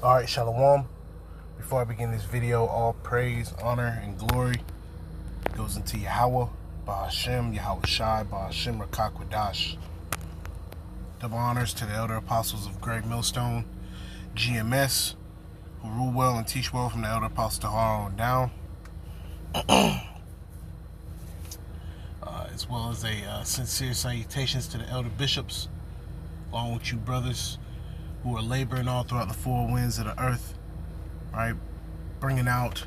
Alright, Shalom. Before I begin this video, all praise, honor, and glory goes into Yahweh, Ba'ashem, Yahweh Shai, Ba'ashem, Rakakwadash. Double honors to the elder apostles of Great Millstone, GMS, who rule well and teach well from the elder apostle to on down. As well as a sincere salutations to the elder bishops, along with you brothers who are laboring all throughout the four winds of the earth, right? Bringing out,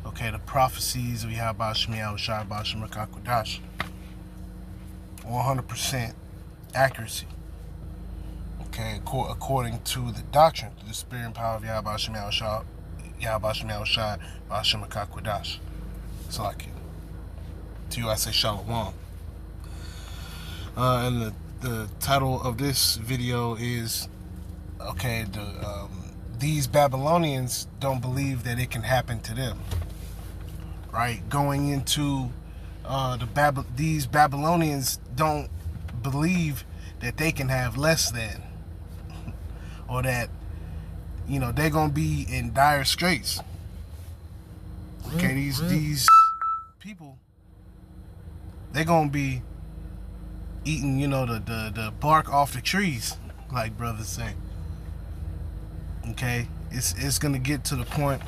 the prophecies of Yahweh Shai, Shai, Ba'ashem, Rakakwadash. 100% accuracy. Okay, according to the doctrine, through the spirit and power of Yahweh Shai, Shai, Ba'ashem, Rakakwadash. So like it. To you I say Shalom. And the title of this video is, these Babylonians don't believe that it can happen to them. Right? Going into these Babylonians don't believe that they can have less than, or that, they're gonna be in dire straits. Okay, these people, they're gonna be eating, the bark off the trees, like brothers say. Okay, it's gonna get to the point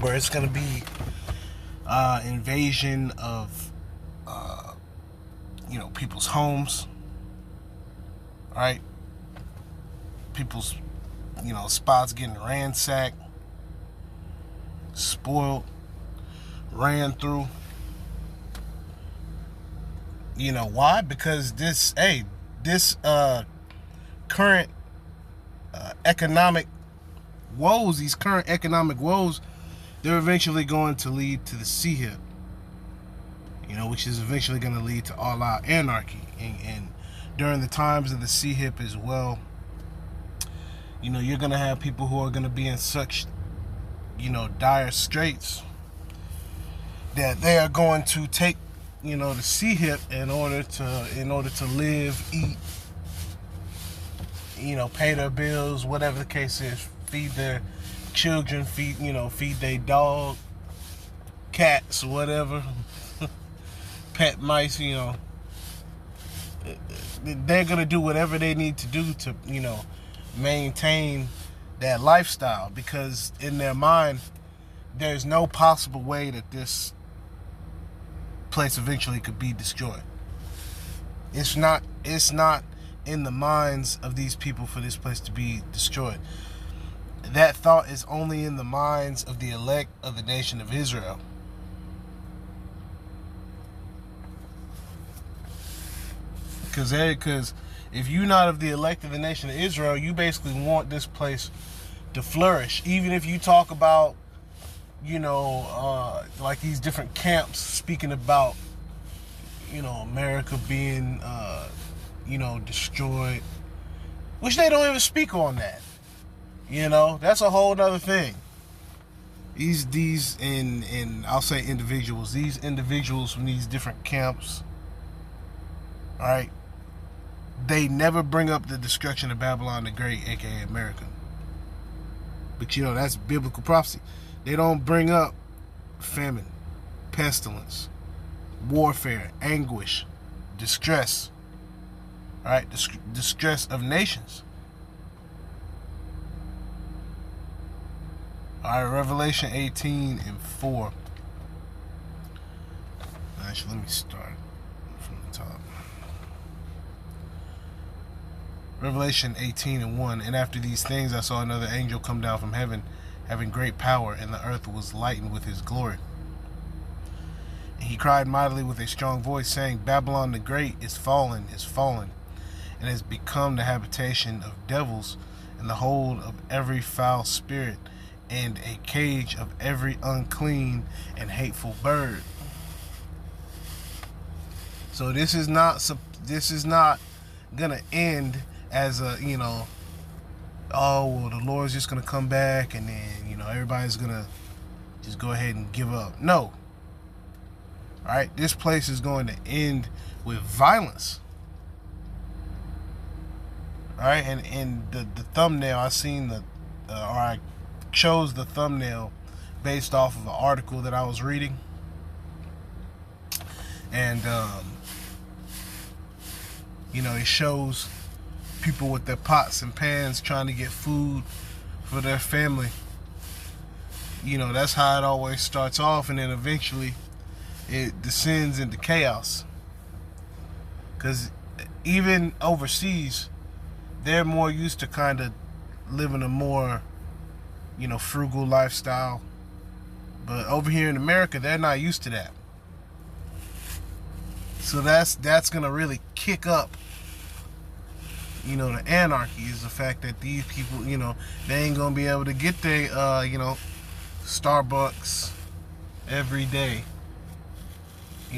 where it's gonna be invasion of people's homes, right? People's spots getting ransacked, spoiled, ran through. Why? Because this current economic woes, they're eventually going to lead to the sea hip, which is eventually going to lead to all out anarchy. And during the times of the sea hip as well, you're going to have people who are going to be in such, dire straits that they are going to take, the sea hip in order to live, eat, pay their bills, whatever the case is, feed their children, feed their dog, cats, whatever, pet mice, they're gonna do whatever they need to do to, maintain that lifestyle, because in their mind, there's no possible way that this place eventually could be destroyed. It's not in the minds of these people for this place to be destroyed. That thought is only in the minds of the elect of the nation of Israel. Because if you're not of the elect of the nation of Israel, you basically want this place to flourish. Even if you talk about, like these different camps speaking about, America being, destroyed, which they don't even speak on that. That's a whole nother thing. These and I'll say individuals, these individuals from these different camps, all right, they never bring up the destruction of Babylon the Great, aka America. But that's biblical prophecy. They don't bring up famine, pestilence, warfare, anguish, distress, all right, distress of nations. All right, Revelation 18:4. Actually, let me start from the top. Revelation 18:1. And after these things, I saw another angel come down from heaven, having great power, and the earth was lightened with his glory. And he cried mightily with a strong voice, saying, Babylon the Great is fallen, and has become the habitation of devils, and the hold of every foul spirit, and a cage of every unclean and hateful bird. So this is not gonna end as a the Lord's just gonna come back and then everybody's gonna just go ahead and give up. No. All right, this place is going to end with violence. All right, and the thumbnail, I seen or I chose the thumbnail based off of an article that I was reading, and it shows people with their pots and pans trying to get food for their family. That's how it always starts off, and then eventually it descends into chaos. Because even overseas, they're more used to kind of living a more, frugal lifestyle. But over here in America, they're not used to that. So that's gonna really kick up, the anarchy, is the fact that these people, they ain't gonna be able to get their, Starbucks every day.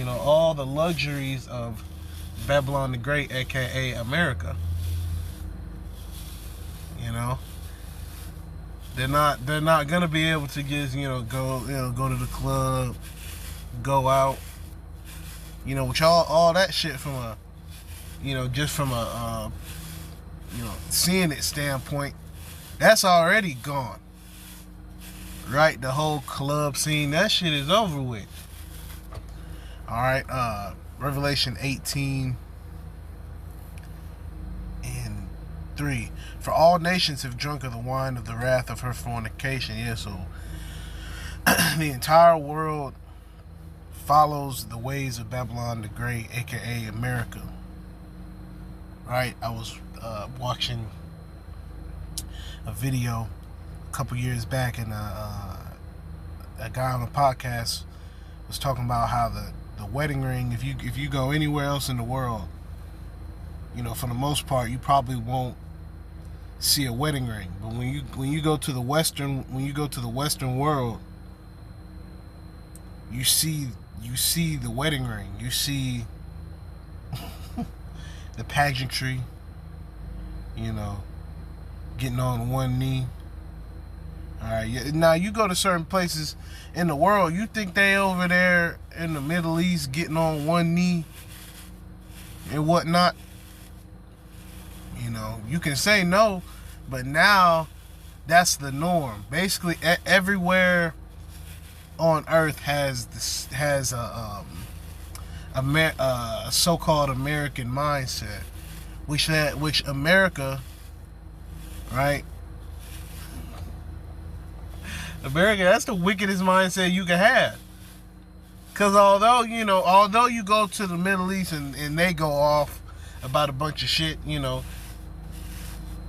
All the luxuries of Babylon the Great, aka America. They're not gonna be able to just go to the club, go out, which all that shit from a just from a seeing it standpoint, that's already gone. Right? The whole club scene, that shit is over with. Alright, Revelation 18 and 3. For all nations have drunk of the wine of the wrath of her fornication. Yeah, so the entire world follows the ways of Babylon the Great, aka America. Right? I was watching a video a couple years back, and a guy on a podcast was talking about how the wedding ring, if you go anywhere else in the world, for the most part, you probably won't see a wedding ring. But when you go to the Western world, you see the wedding ring. You see the pageantry, getting on one knee. Alright, now you go to certain places in the world, you think they over there in the Middle East getting on one knee and whatnot. You can say no, but now that's the norm. Basically, everywhere on Earth has a so-called American mindset, which America, right? America, that's the wickedest mindset you can have. Because although you go to the Middle East and they go off about a bunch of shit,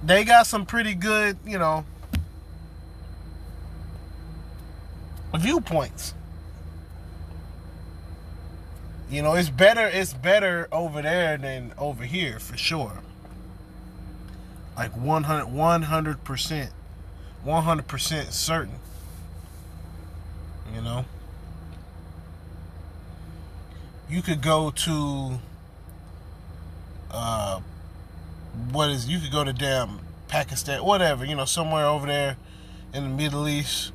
they got some pretty good, viewpoints. It's better over there than over here, for sure. Like 100%, 100% certain. You could go to you could go to damn Pakistan, whatever, somewhere over there in the Middle East.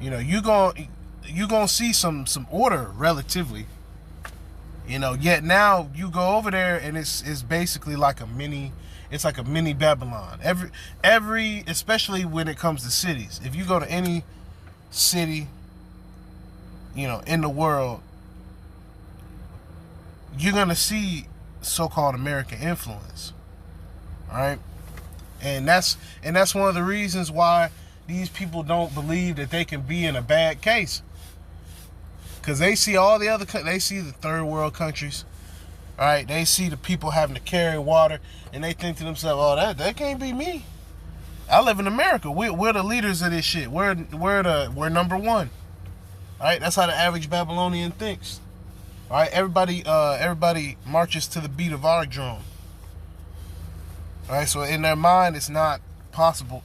You gonna see some order relatively. Yet now you go over there and it's basically like a mini Babylon. Every especially when it comes to cities. If you go to any city, in the world, you're gonna see so-called American influence. Alright? And that's one of the reasons why these people don't believe that they can be in a bad case. Because they see all the other, they see the third world countries, right? They see the people having to carry water, and they think to themselves, "Oh, that can't be me. I live in America. We're the leaders of this shit. We're number one." All right, that's how the average Babylonian thinks. All right, everybody marches to the beat of our drum. All right, so in their mind, it's not possible.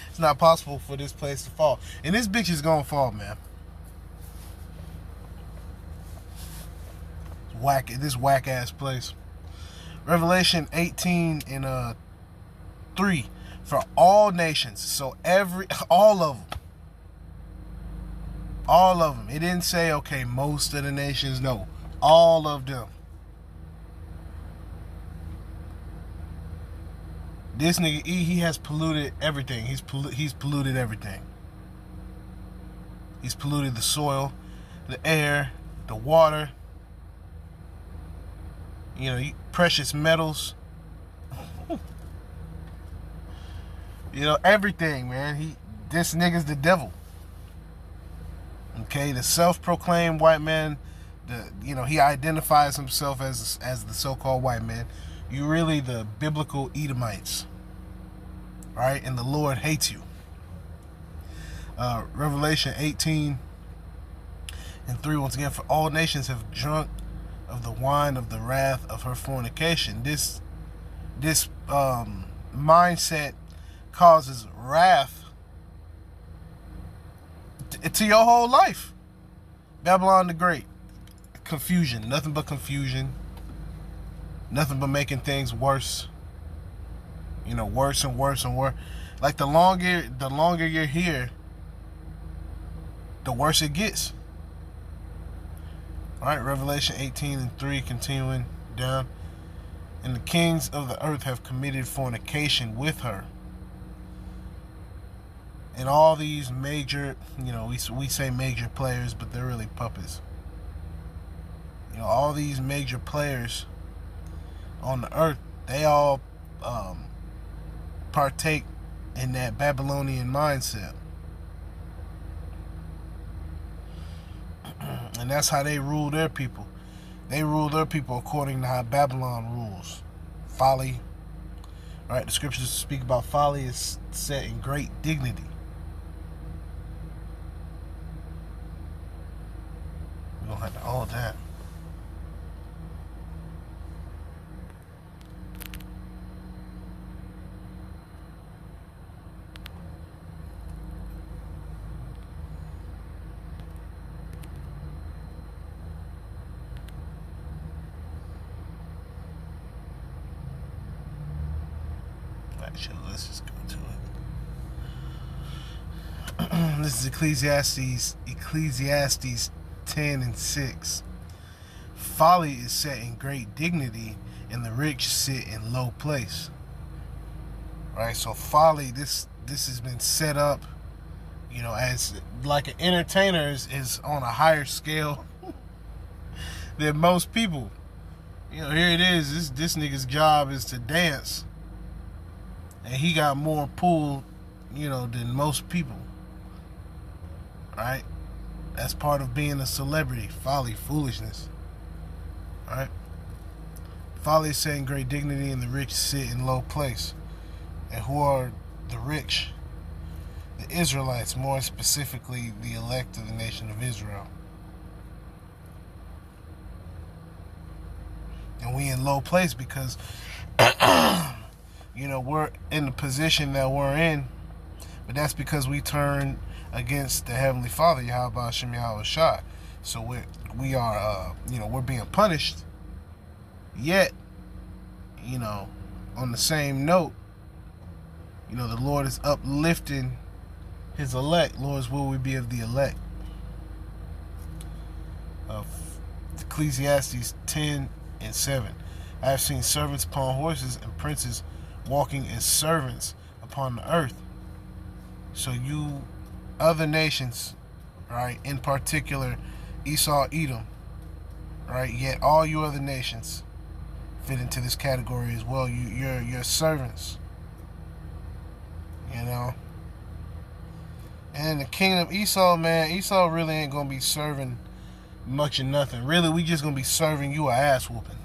It's not possible for this place to fall, and this bitch is gonna fall, man. This whack ass place. Revelation 18 and 3, for all nations. So all of them. It didn't say okay, most of the nations. No, all of them. This nigga, he has polluted everything. He's polluted everything. He's polluted the soil, the air, the water, precious metals. Everything, man. This nigga's the devil. Okay, the self-proclaimed white man. He identifies himself as the so-called white man. You really the biblical Edomites, right? And the Lord hates you. Revelation 18:3. Once again, for all nations have drunk of the wine of the wrath of her fornication. This mindset causes wrath to your whole life. Babylon the Great. Confusion. Nothing but confusion. Nothing but making things worse. Worse and worse and worse. Like the longer you're here, the worse it gets. Alright, Revelation 18:3, continuing down. And the kings of the earth have committed fornication with her. And all these major, we say major players, but they're really puppets. All these major players on the earth, they all partake in that Babylonian mindset. And that's how they rule their people. They rule their people according to how Babylon rules. Folly. Alright, the scriptures speak about folly is set in great dignity. We don't have to all that. Actually, let's just go to it. This is Ecclesiastes 10:6. Folly is set in great dignity, and the rich sit in low place. Right, so folly, this has been set up, as like an entertainer is on a higher scale than most people. Here it is. This nigga's job is to dance. And he got more pull, than most people. Right? That's part of being a celebrity. Folly, foolishness. Right? Folly is set in great dignity, and the rich sit in low place. And who are the rich? The Israelites, more specifically the elect of the nation of Israel. And we in low place because we're in the position that we're in, but that's because we turned against the Heavenly Father, Yahweh Shem Yahweh Shai. So we are, we're being punished. Yet, on the same note, the Lord is uplifting His elect. Lord's will we be of the elect. Ecclesiastes 10:7. I have seen servants upon horses and princes walking as servants upon the earth. So you other nations, right, in particular Esau, Edom, right, yet all you other nations fit into this category as well. You're servants, And the kingdom of Esau, man, Esau really ain't gonna be serving much of nothing. Really, we just gonna be serving you a ass whooping.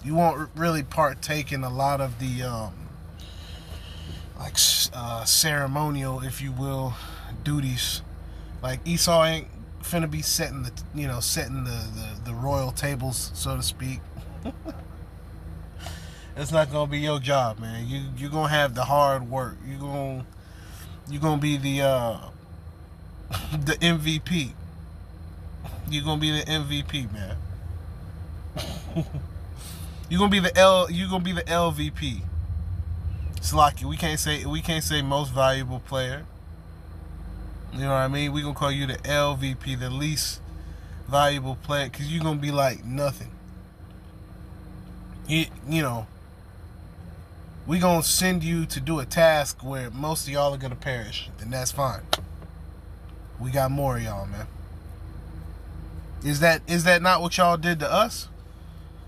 You won't really partake in a lot of the ceremonial, if you will, duties. Like Esau ain't finna be setting the royal tables, so to speak. It's not gonna be your job, man. You're gonna have the hard work. You're gonna be the the MVP. You're gonna be the MVP, man. You're gonna be the LVP. Slocky. We can't say most valuable player. You know what I mean? We're gonna call you the LVP, the least valuable player, because you're gonna be like nothing. We're we gonna send you to do a task where most of y'all are gonna perish, then that's fine. We got more of y'all, man. Is that not what y'all did to us?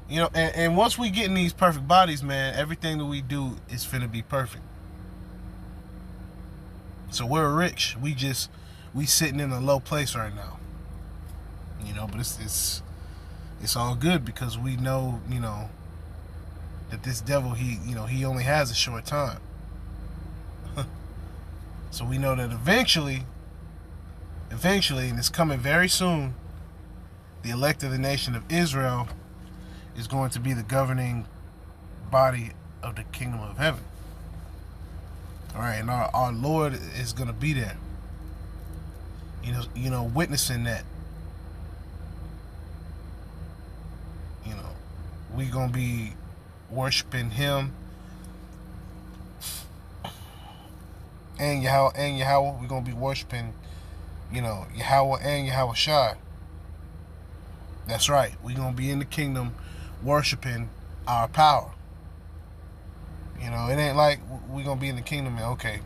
You know, and once we get in these perfect bodies, man, everything that we do is finna be perfect. So we're rich. We sitting in a low place right now. You know, but it's all good because we know, you know, that this devil, he only has a short time. So we know that eventually, and it's coming very soon, the elect of the nation of Israel is going to be the governing body of the kingdom of heaven. All right, and our Lord is going to be there. You know, witnessing that. You know, we going to be worshiping Him and Yahweh. We're going to be worshiping, you know, Yahweh and Yahweh Shai. That's right. We're going to be in the kingdom worshiping our power. You know, it ain't like we're going to be in the kingdom and, okay,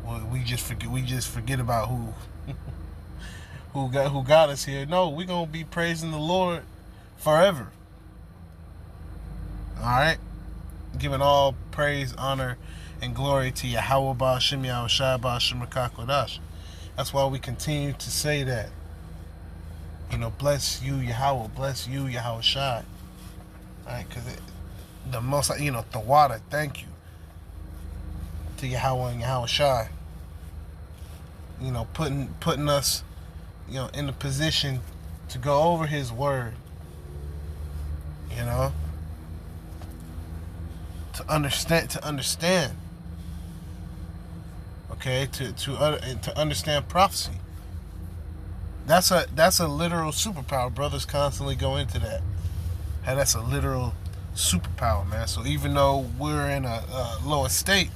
well, we just forget about who got us here. No, we're going to be praising the Lord forever. All right? Giving all praise, honor, and glory to Yahweh Ba'ashem Yahweh Shai Ba'ashem Rakakodash. That's why we continue to say that. You know, bless you, Yahweh. Bless you, Yahweh Shai. All right? Because the most, you know, the water, thank you to Yahweh and Yahweh Shai. You know, putting us, you know, in the position to go over His word. You know, to understand. Okay, to understand prophecy. That's a literal superpower. Brothers constantly go into that. And that's a literal superpower, man. So even though we're in a lower state,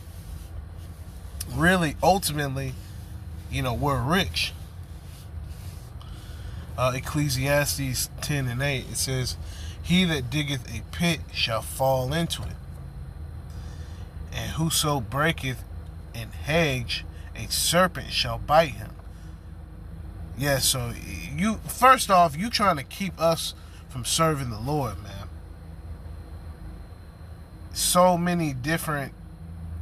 really, ultimately, you know, we're rich. Ecclesiastes 10:8, it says, "He that diggeth a pit shall fall into it, and whoso breaketh an hedge, a serpent shall bite him." Yeah, so first off, you trying to keep us from serving the Lord, man. So many different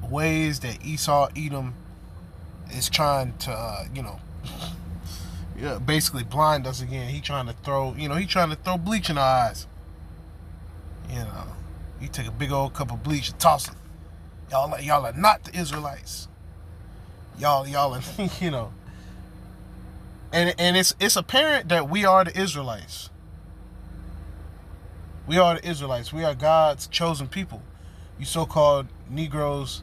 ways that Esau Edom is trying to, you know, basically blind us again. He trying to throw bleach in our eyes. You know, you take a big old cup of bleach and toss it. Y'all are not the Israelites. Y'all are, you know. And it's apparent that we are the Israelites. We are the Israelites. We are God's chosen people. You so-called Negroes,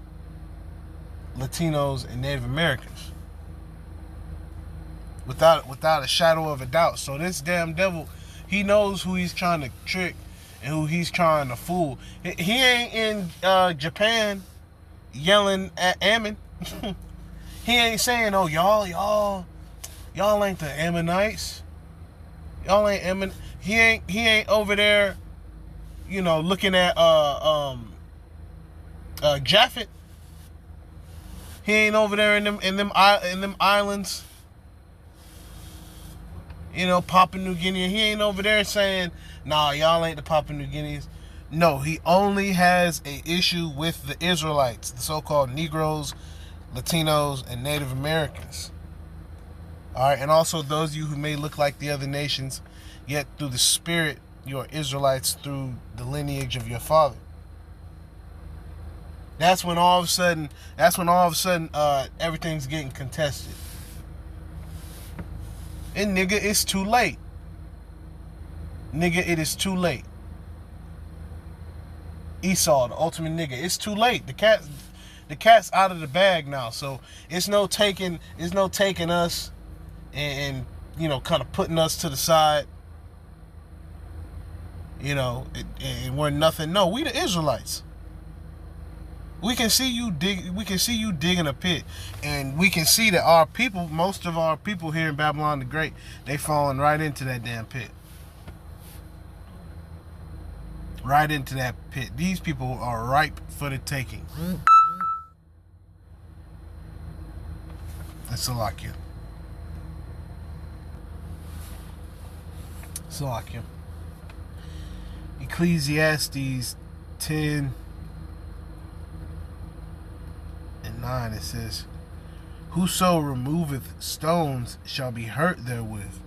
Latinos, and Native Americans. Without a shadow of a doubt. So this damn devil, he knows who he's trying to trick and who he's trying to fool. He ain't in Japan yelling at Ammon. He ain't saying, "Oh, y'all ain't the Ammonites. Y'all ain't Ammon." He ain't over there, you know, looking at Japhet. He ain't over there in them islands. You know, Papua New Guinea. He ain't over there saying, "Nah, y'all ain't the Papua New Guineas." No, he only has an issue with the Israelites, the so-called Negroes, Latinos, and Native Americans. All right, and also those of you who may look like the other nations, yet through the Spirit you are Israelites through the lineage of your father. That's when all of a sudden everything's getting contested. And nigga, it's too late. Nigga, it is too late. Esau, the ultimate nigga, it's too late. The cat's out of the bag now. So it's no taking us and you know, kind of putting us to the side. You know, and we're nothing. No, we the Israelites. We can see you digging a pit, and we can see that our people, most of our people here in Babylon the Great, they falling right into that damn pit. right into that pit. These people are ripe for the taking. That's Salakia. Salakia. Ecclesiastes 10 and 9, it says, whoso removeth stones shall be hurt therewith,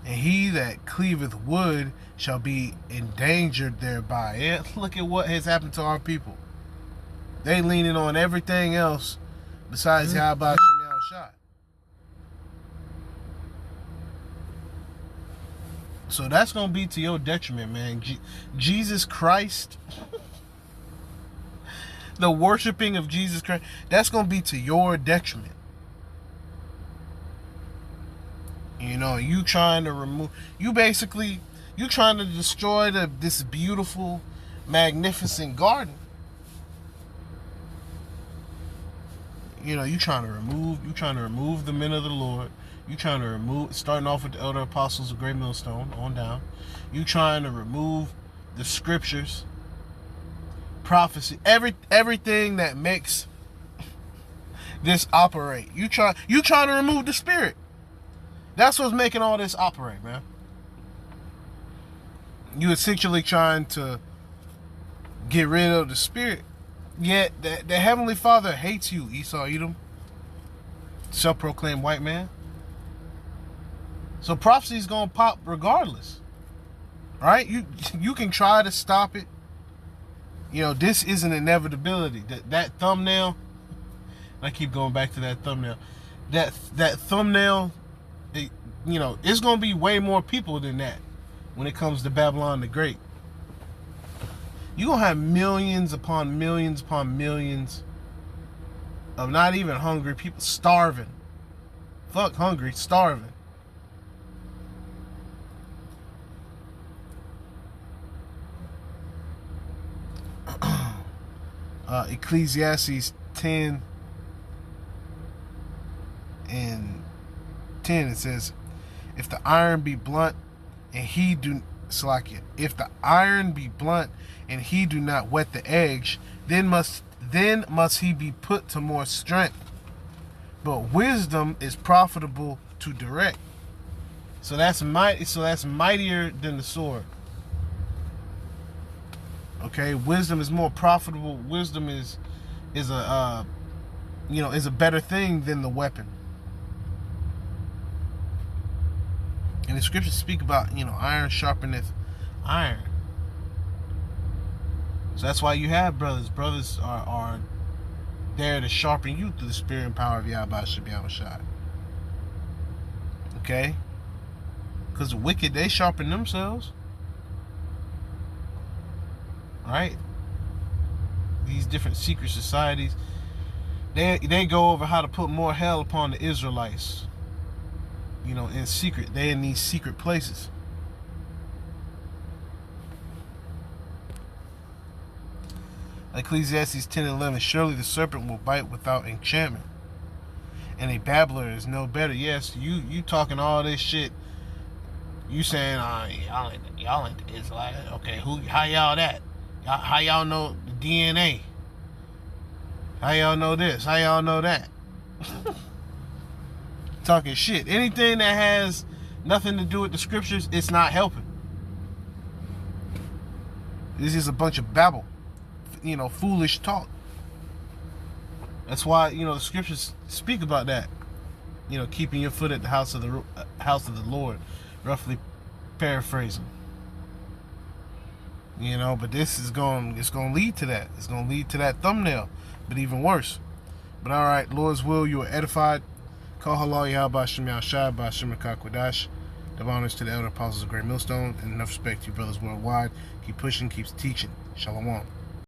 and he that cleaveth wood shall be endangered thereby. Yeah, look at what has happened to our people. They leaning on everything else besides Yahweh Shem Shai. So that's going to be to your detriment, man. Jesus Christ, the worshiping of Jesus Christ, that's going to be to your detriment. You know, you trying to remove, you trying to destroy this beautiful, magnificent garden. You know, you trying to remove the men of the Lord. You trying to remove, starting off with the elder apostles of Great Millstone on down. You trying to remove the scriptures, prophecy, everything that makes this operate. You trying to remove the spirit. That's what's making all this operate, man. You essentially trying to get rid of the spirit. Yet the Heavenly Father hates you, Esau Edom, self-proclaimed white man. So prophecy is gonna pop regardless, right? You can try to stop it. You know, this is an inevitability. That thumbnail. I keep going back to that thumbnail. That thumbnail. You know, it's gonna be way more people than that when it comes to Babylon the Great. You're gonna have millions upon millions upon millions of not even hungry people, starving. Fuck hungry, starving. Ecclesiastes 10 and 10, it says, if the iron be blunt and he do if the iron be blunt and he do not wet the edge, then must he be put to more strength. But wisdom is profitable to direct. So that's mightier than the sword. Okay, wisdom is more profitable. Wisdom is a better thing than the weapon. And the scriptures speak about, iron sharpeneth iron. So that's why you have brothers. Brothers are there to sharpen you through the spirit and power of Yahweh Shem Shai. Okay? Because the wicked, they sharpen themselves. Right? These different secret societies, they go over how to put more hell upon the Israelites. In secret. They in these secret places. Ecclesiastes 10:11. Surely the serpent will bite without enchantment, and a babbler is no better. Yes, you talking all this shit. You saying, y'all ain't the Israelites. Okay, how y'all that? How y'all know the DNA? How y'all know this? How y'all know that? Talking shit. Anything that has nothing to do with the scriptures, it's not helping. This is a bunch of babble. Foolish talk. That's why, the scriptures speak about that. Keeping your foot at the house of the Lord. Roughly paraphrasing. But this is going to lead to that. It's going to lead to that thumbnail, but even worse. But all right, Lord's will, you are edified. Call halal Yahweh Shem Shai by Shem Quadash. Double honors to the elder apostles of Great Millstone, and enough respect to you brothers worldwide. Keep pushing, keep teaching. Shalom.